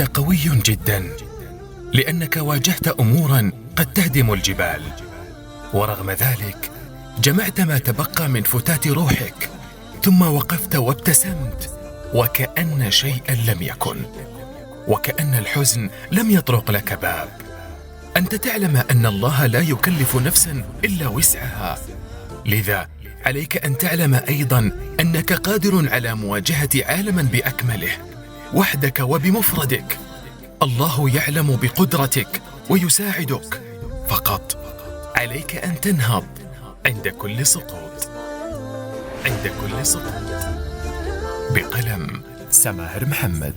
أنت قوي جدا، لأنك واجهت أمورا قد تهدم الجبال، ورغم ذلك جمعت ما تبقى من فتات روحك، ثم وقفت وابتسمت وكأن شيئا لم يكن، وكأن الحزن لم يطرق لك باب. أنت تعلم أن الله لا يكلف نفسا إلا وسعها، لذا عليك أن تعلم أيضا أنك قادر على مواجهة عالما بأكمله وحدك وبمفردك. الله يعلم بقدرتك ويساعدك، فقط عليك أن تنهض عند كل سقوط. عند كل سقوط. بقلم سماهر محمد.